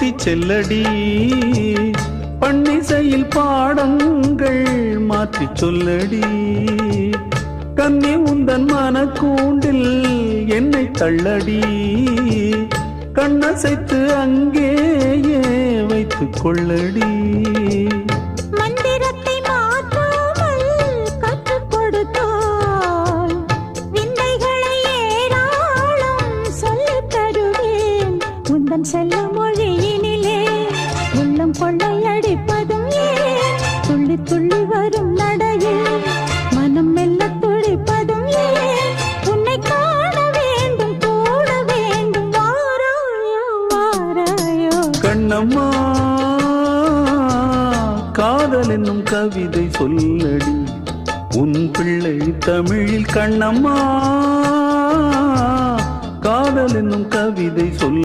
கூட்டி செல்லடி பன்னிசையில் பாடங்கள் மாற்றி சொல்லடி கன்னி உந்தன் மனக்கூண்டில் என்னை தள்ளடி கண்ணசைத்து அங்கேயே வைத்துக் கொள்ளடி மந்திரத்தை மாற்றாமல் கற்றுக் கொடுத்தால் விந்தைகளை ஏராளம் சொல்லித் தருவேன் உந்தன் செல்ல மொழியினிலே உள்ளம் கொள்ளையடிப்பதும் ஏன் துள்ளி துள்ளி வரும் நடையில் மனம் மெல்ல துடிப்பதும் ஏன் உன்னை காண வேண்டும் கூட வேண்டும் வாராயோ வாராயோ கண்ணம்மா காதல் என்னும் கவிதை சொல்லடி உன் பிள்ளை தமிழில் கண்ணம்மா காதல் என்னும் கவிதை சொல்